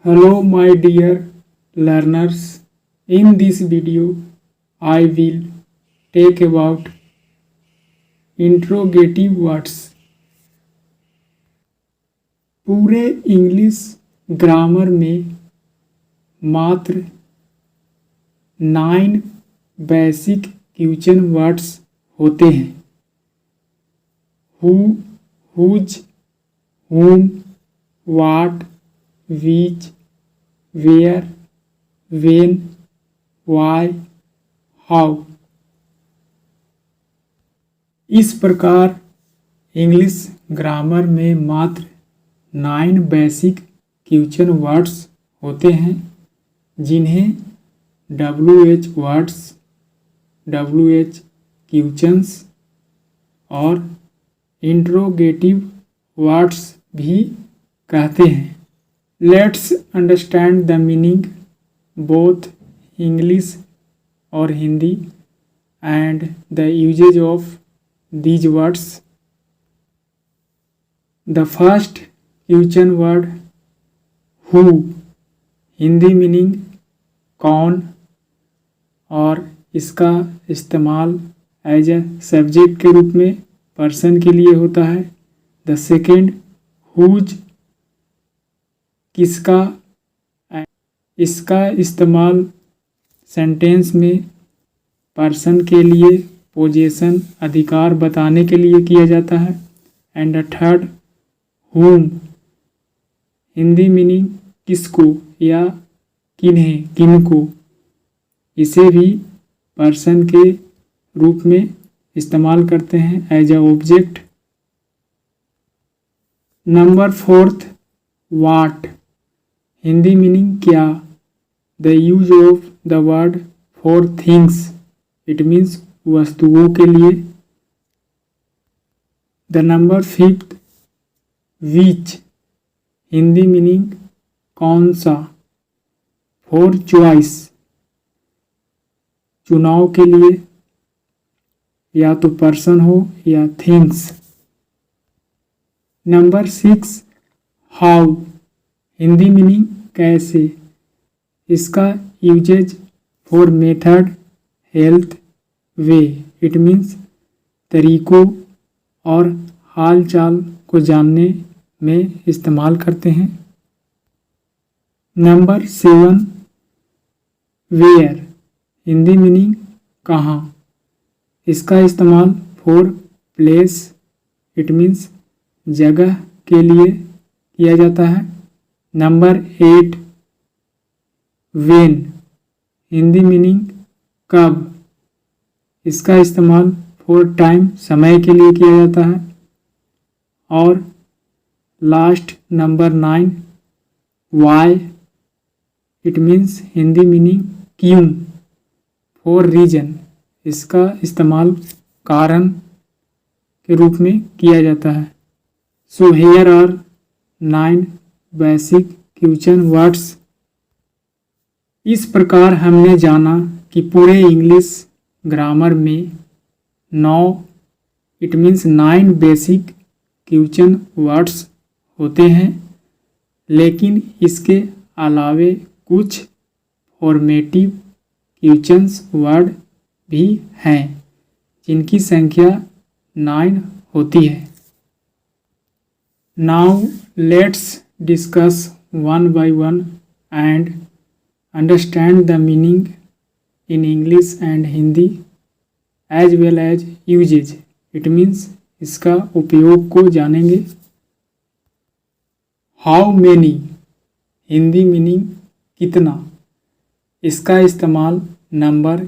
Hello my dear learners, in this video I will talk about interrogative words. पूरे English grammar में मात्र 9 basic question words होते हैं। Who, whose, whom, what, which, where, when, why, how। इस प्रकार English grammar में मात्र 9 basic question words होते हैं जिन्हें WH वर्ड्स, WH क्वेश्चंस और इंट्रोगेटिव वर्ड्स भी कहते हैं। Let's understand the meaning both English और Hindi and the usages of these words। The first question word who, Hindi meaning कौन, और इसका इस्तेमाल एज ए सब्जेक्ट के रूप में पर्सन के लिए होता है। द सेकेंड हुज, किसका, इसका इस्तेमाल सेंटेंस में पर्सन के लिए पोजीशन, अधिकार बताने के लिए किया जाता है। And the third whom, Hindi meaning किसको या किन्हें, किनको, इसे भी पर्सन के रूप में इस्तेमाल करते हैं as a object. Number 4 what, Hindi meaning क्या। The use of the word for things, it means वस्तुओं के लिए। The number 5 which, Hindi meaning कौन सा। फॉर चॉइस, चुनाव के लिए, या तो पर्सन हो या things. Number 6 how, Hindi meaning कैसे। इसका usages for method, health, way, it means तरीकों और हाल चाल को जानने में इस्तेमाल करते हैं। नंबर 7 वेयर, हिंदी मीनिंग कहाँ। इसका इस्तेमाल फॉर प्लेस, इट मीन्स जगह के लिए किया जाता है। नंबर 8 व्हेन, हिंदी मीनिंग कब। इसका इस्तेमाल फॉर टाइम, समय के लिए किया जाता है। और last number 9 why, it means Hindi meaning क्यों, फॉर रीजन। इसका इस्तेमाल कारण के रूप में किया जाता है। So here are 9 basic question words. इस प्रकार हमने जाना कि पूरे इंग्लिश ग्रामर में 9, it means 9 basic question words होते हैं, लेकिन इसके अलावे कुछ फॉर्मेटिव क्वेश्चंस वर्ड भी हैं जिनकी संख्या 9 होती है। Now let's discuss one by one and understand the meaning in English and Hindi as well as usages, it means इसका उपयोग को जानेंगे। हाउ मेनी, हिंदी मीनिंग कितना। इसका इस्तेमाल नंबर,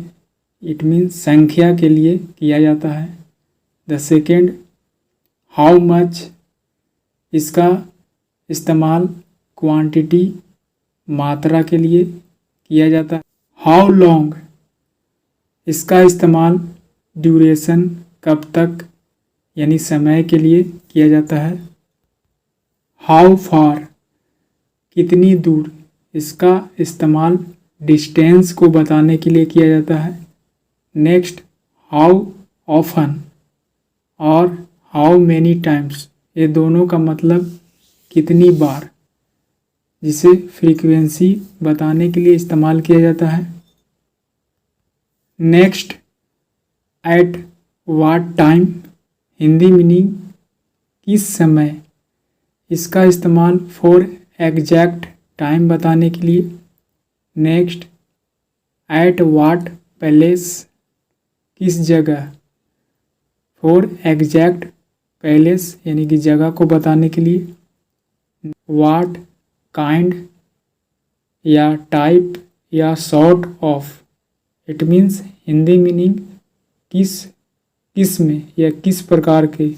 इट मीन्स संख्या के लिए किया जाता है। द सेकेंड हाउ मच, इसका इस्तेमाल क्वांटिटी, मात्रा के लिए किया जाता है। हाउ लॉन्ग, इसका इस्तेमाल ड्यूरेशन, कब तक, यानी समय के लिए किया जाता है। हाउ फार, कितनी दूर, इसका इस्तेमाल डिस्टेंस को बताने के लिए किया जाता है। नेक्स्ट हाउ ऑफन और हाउ मेनी टाइम्स, ये दोनों का मतलब कितनी बार। जिसे फ्रीक्वेंसी बताने के लिए इस्तेमाल किया जाता है। Next, at what time, Hindi meaning किस समय, इसका इस्तेमाल फॉर एग्जैक्ट टाइम बताने के लिए। नेक्स्ट, एट व्हाट पैलेस, किस जगह, फॉर एग्जैक्ट पैलेस यानी कि जगह को बताने के लिए। व्हाट काइंड या टाइप या sort of, it means Hindi meaning किस में या किस प्रकार के,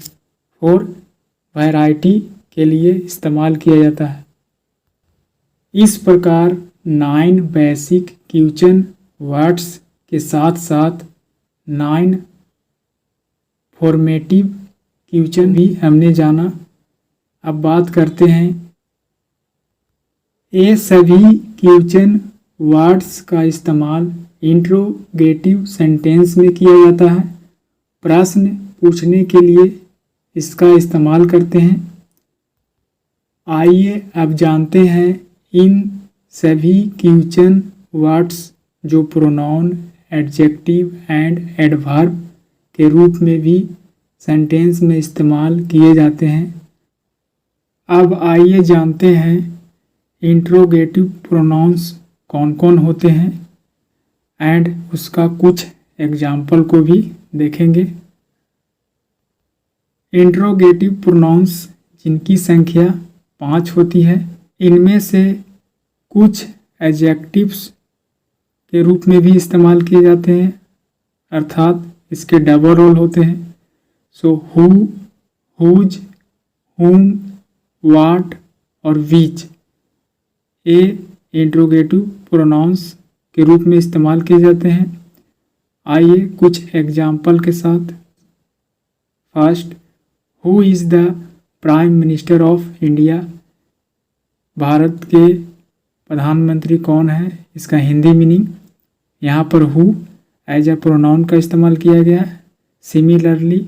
फॉर वैरायटी के लिए इस्तेमाल किया जाता है। इस प्रकार 9 बेसिक क्वेश्चन वर्ड्स के साथ साथ 9 फॉर्मेटिव क्वेश्चन भी हमने जाना। अब बात करते हैं, ये सभी क्वेश्चन वर्ड्स का इस्तेमाल इंट्रोगेटिव सेंटेंस में किया जाता है। प्रश्न पूछने के लिए इसका इस्तेमाल करते हैं। आइए अब जानते हैं इन सभी क्वेश्चन वर्ड्स जो प्रोनाउन, एडजेक्टिव एंड एडवर्ब के रूप में भी सेंटेंस में इस्तेमाल किए जाते हैं। अब आइए जानते हैं इंट्रोगेटिव प्रोनाउंस कौन कौन होते हैं एंड उसका कुछ एग्जाम्पल को भी देखेंगे। इंट्रोगेटिव प्रोनाउंस जिनकी संख्या 5 होती है, इनमें से कुछ एडजेक्टिव्स के रूप में भी इस्तेमाल किए जाते हैं, अर्थात इसके डबल रोल होते हैं। सो हु, हुज, हुम, वाट और विच, ये इंट्रोगेटिव प्रोनाउंस के रूप में इस्तेमाल किए जाते हैं। आइए कुछ एग्जाम्पल के साथ। First, who is the prime minister of India, Bharat के प्रधानमंत्री कौन है, इसका हिंदी मीनिंग। यहाँ पर हु एज अ प्रोनाउन का इस्तेमाल किया गया है। Similarly,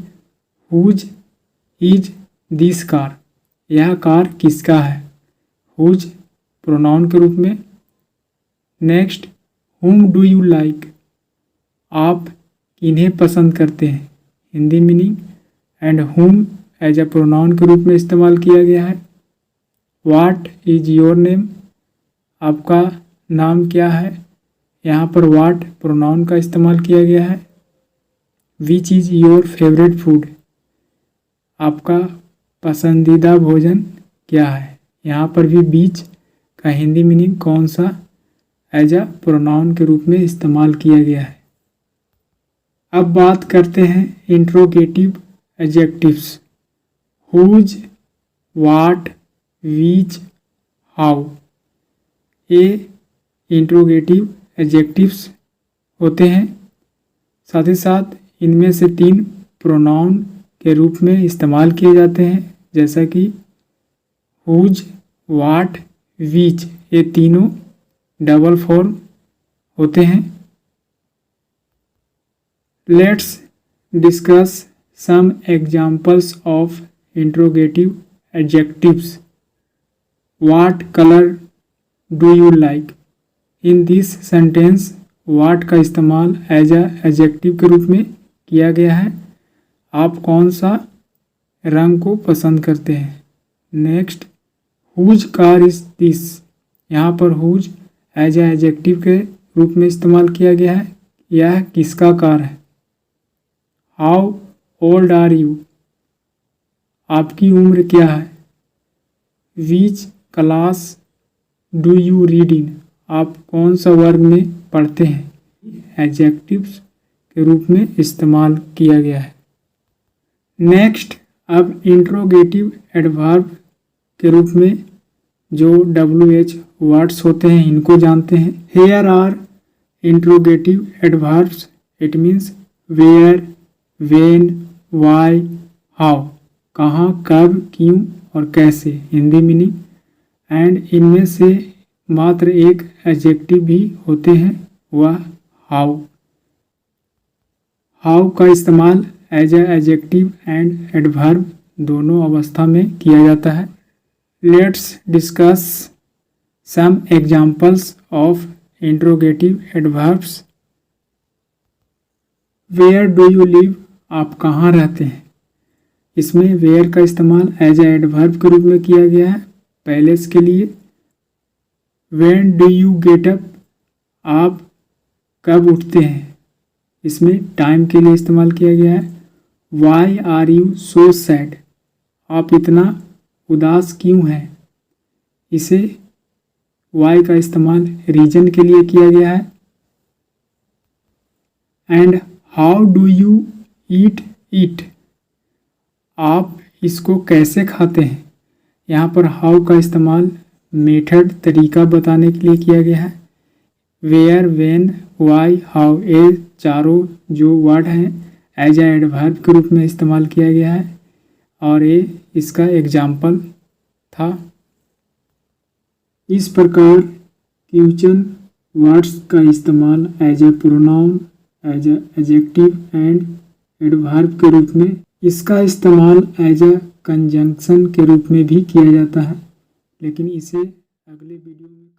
whose is this car, यह कार किसका है, हुज प्रोनाउन के रूप में। नेक्स्ट, हुम डू यू लाइक, आप किन्हें पसंद करते हैं, Hindi meaning. And whom as a pronoun के रूप में इस्तेमाल किया गया है। व्हाट इज योर नेम, आपका नाम क्या है, यहाँ पर व्हाट प्रोनाउन का इस्तेमाल किया गया है। Which is your favourite food, आपका पसंदीदा भोजन क्या है, यहाँ पर भी बीच का हिंदी मीनिंग कौन सा एज अ प्रोनाउन के रूप में इस्तेमाल किया गया है। अब बात करते हैं interrogative adjectives. Whose, what, which, how, ये इंट्रोगेटिव एडजेक्टिव्स होते हैं। साथ ही साथ इनमें से 3 प्रोनाउन के रूप में इस्तेमाल किए जाते हैं, जैसा कि हुज, वाट, विच, ये तीनों डबल फॉर्म होते हैं। Let's discuss some examples of interrogative adjectives. What colour do you like, in this sentence what का इस्तेमाल एज अ एडजेक्टिव के रूप में किया गया है। आप कौन सा रंग को पसंद करते हैं। Next, whose car is this, यहाँ पर हुज एज अ एडजेक्टिव के रूप में इस्तेमाल किया गया है, यह किसका कार है। हाउ ओल्ड आर यू, आपकी उम्र क्या है। Which class do you read in, आप कौन सा वर्ग में पढ़ते हैं, एडजेक्टिव्स के रूप में इस्तेमाल किया गया है। नेक्स्ट, अब इंट्रोगेटिव एडवर्ब के रूप में जो WH वर्ड्स होते हैं इनको जानते हैं। Here are interrogative adverbs, it means where, when, why, how, कहाँ, कब, क्यों और कैसे, हिंदी मीनिंग। एंड इनमें से मात्र एक एडजेक्टिव भी होते हैं, वह हाउ। हाउ का इस्तेमाल as a adjective and adverb दोनों अवस्था में किया जाता है। Let's discuss some examples of interrogative adverbs. Where do you live, आप कहाँ रहते हैं। इसमें वेयर का इस्तेमाल एज ए एडवर्ब के रूप में किया गया है पैलेस के लिए। When do you get up, आप कब उठते हैं, इसमें टाइम के लिए इस्तेमाल किया गया है। Why are you so sad, आप इतना उदास क्यों हैं, इसे वाई का इस्तेमाल रीजन के लिए किया गया है। And how do you eat it, आप इसको कैसे खाते हैं। यहाँ पर हाउ का इस्तेमाल मेथड तरीका बताने के लिए किया गया है। वेयर, व्हेन, वाई, हाउ, ए चारों जो वर्ड हैं एज ए एडवर्ब के रूप में इस्तेमाल किया गया है और ये इसका एग्जाम्पल था। इस प्रकार क्वेश्चन वर्ड्स का इस्तेमाल as a pronoun, as a adjective and adverb के रूप में, इसका इस्तेमाल एज ए कंजंक्शन के रूप में भी किया जाता है, लेकिन इसे अगले वीडियो में